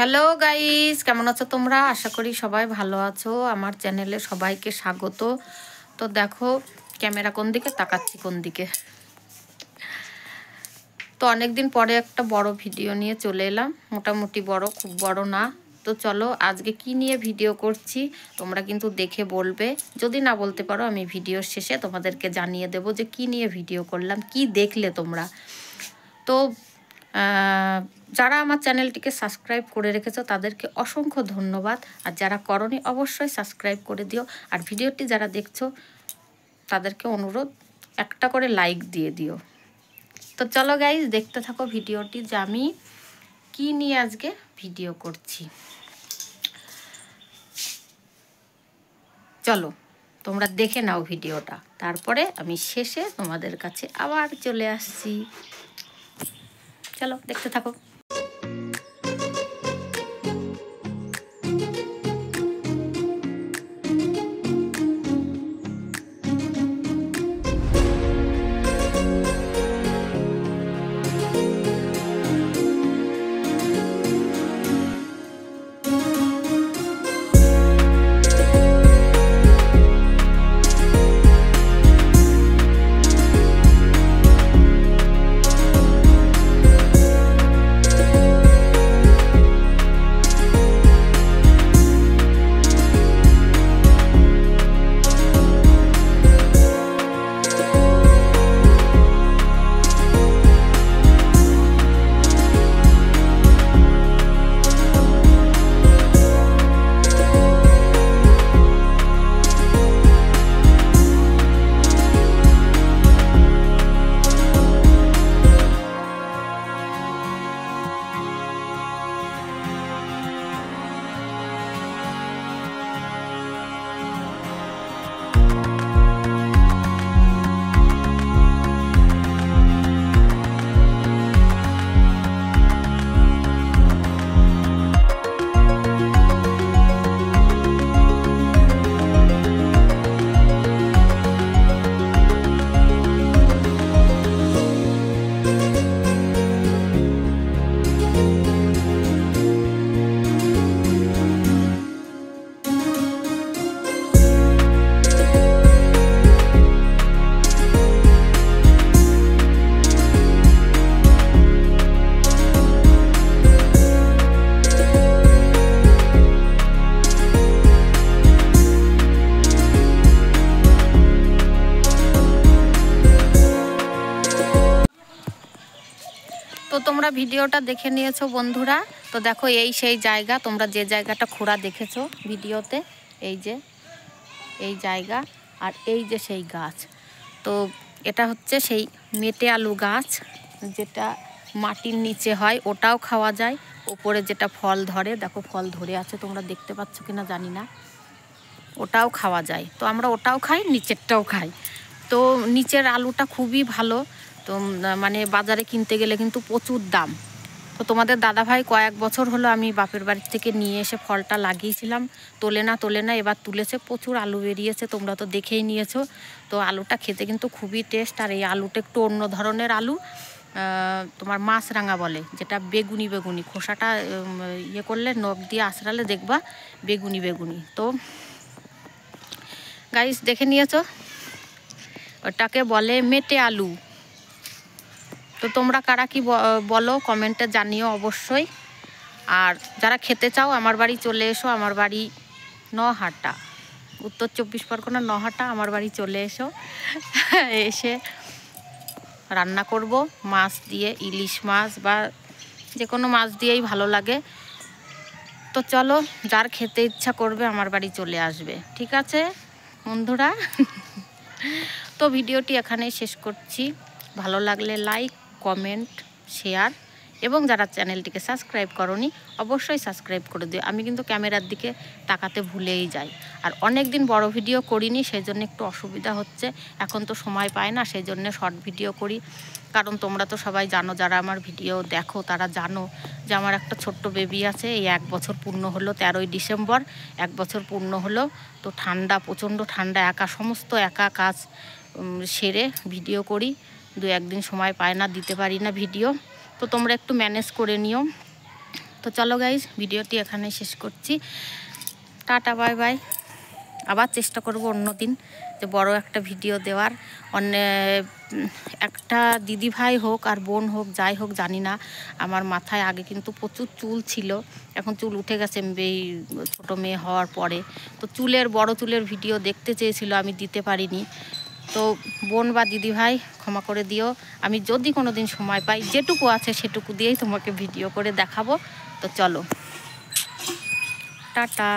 Hello guys, কেমন আছো তোমরা? আশা করি সবাই ভালো আছো। আমার চ্যানেলে সবাইকে স্বাগত। তো দেখো ক্যামেরা কোন দিকে তাকাচ্ছি, কোন দিকে। তো অনেকদিন পরে একটা বড় ভিডিও নিয়ে চলে এলাম, মোটামুটি বড়, খুব বড় না। তো চলো আজকে কি নিয়ে ভিডিও করছি তোমরা কিন্তু দেখে বলবে। যদি না বলতে পারো আমি ভিডিওর শেষে তোমাদেরকে জানিয়ে দেব যে কি নিয়ে ভিডিও করলাম, কি দেখলে তোমরা। তো যারা আমার চ্যানেলটিকে সাবস্ক্রাইব করে রেখেছো তাদেরকে অসংখ্য ধন্যবাদ, আর যারা করনি অবশ্যই সাবস্ক্রাইব করে দিও। আর ভিডিওটি যারা দেখছো তাদেরকে অনুরোধ একটা করে লাইক দিয়ে দিও। তো চলো গাইজ দেখতে থাকো ভিডিওটি যে আমি কি নিয়ে আজকে ভিডিও করছি। চলো তোমরা দেখে নাও ভিডিওটা, তারপরে আমি শেষে তোমাদের কাছে আবার চলে আসছি। চলো দেখতে থাকো। তো তোমরা ভিডিওটা দেখে নিয়েছো বন্ধুরা। তো দেখো এই সেই জায়গা, তোমরা যে জায়গাটা খোঁড়া দেখেছো ভিডিওতে, এই যে এই জায়গা, আর এই যে সেই গাছ। তো এটা হচ্ছে সেই মেটে আলু গাছ, যেটা মাটির নিচে হয়, ওটাও খাওয়া যায়। ওপরে যেটা ফল ধরে, দেখো ফল ধরে আছে, তোমরা দেখতে পাচ্ছ কিনা জানি না, ওটাও খাওয়া যায়। তো আমরা ওটাও খাই, নিচেরটাও খাই। তো নিচের আলুটা খুবই ভালো। তো মানে বাজারে কিনতে গেলে কিন্তু প্রচুর দাম। তো তোমাদের দাদাভাই কয়েক বছর হলো আমি বাপের বাড়ির থেকে নিয়ে এসে ফলটা লাগিয়েছিলাম, তোলে না এবার তুলেছে, প্রচুর আলু বেরিয়েছে, তোমরা তো দেখেই নিয়েছো। তো আলুটা খেতে কিন্তু খুবই টেস্ট। আর এই আলুটা একটু অন্য ধরনের আলু, তোমার মাছরাঙা বলে, যেটা বেগুনি বেগুনি, খোসাটা ইয়ে করলে নখ দিয়ে আঁচড়ালে দেখবা বেগুনি বেগুনি। তো গাইস দেখে নিয়েছো, ওটাকে বলে মেটে আলু। তো তোমরা কারা কি বলো কমেন্টে জানিও অবশ্যই। আর যারা খেতে চাও আমার বাড়ি চলে এসো, আমার বাড়ি নহাটা, উত্তর 24 পরগনা নহাটা। আমার বাড়ি চলে এসো, এসে রান্না করব মাছ দিয়ে, ইলিশ মাছ বা যে কোনো মাছ দিয়েই ভালো লাগে। তো চলো যার খেতে ইচ্ছা করবে আমার বাড়ি চলে আসবে, ঠিক আছে বন্ধুরা? তো ভিডিওটি এখানেই শেষ করছি। ভালো লাগলে লাইক, কমেন্ট, শেয়ার, এবং যারা চ্যানেলটিকে সাবস্ক্রাইব করনি অবশ্যই সাবস্ক্রাইব করে দিও। আমি কিন্তু ক্যামেরার দিকে তাকাতে ভুলেই যাই। আর অনেক দিন বড় ভিডিও করিনি, সেই জন্য একটু অসুবিধা হচ্ছে। এখন তো সময় পায় না, সেই জন্য শর্ট ভিডিও করি। কারণ তোমরা তো সবাই জানো, যারা আমার ভিডিও দেখো তারা জানো যে আমার একটা ছোট্ট বেবি আছে। এই 1 বছর পূর্ণ হলো, 13ই ডিসেম্বর 1 বছর পূর্ণ হলো। তো ঠান্ডা, প্রচণ্ড ঠান্ডা, সমস্ত একা কাজ সেরে ভিডিও করি। 2-1 দিন সময় পায় না, দিতে পারি না ভিডিও। তো তোমরা একটু ম্যানেজ করে নিও। তো চলো গাইজ, ভিডিওটি এখানে শেষ করছি। Tata, bye bye. আবার চেষ্টা করব অন্যদিন যে বড় একটা ভিডিও দেওয়ার। একটা দিদি ভাই হোক আর বোন হোক, যাই হোক জানি না, আমার মাথায় আগে কিন্তু প্রচুর চুল ছিল, এখন চুল উঠে গেছে এই ছোটো মেয়ে হওয়ার পরে। তো বড় চুলের ভিডিও দেখতে চেয়েছিল, আমি দিতে পারিনি। তো বোন বা দিদি ভাই ক্ষমা করে দিও। আমি যদি কোনো দিন সময় পাই, যেটুকু আছে সেটুকু দিয়েই তোমাকে ভিডিও করে দেখাবো। তো চলো, টাটা।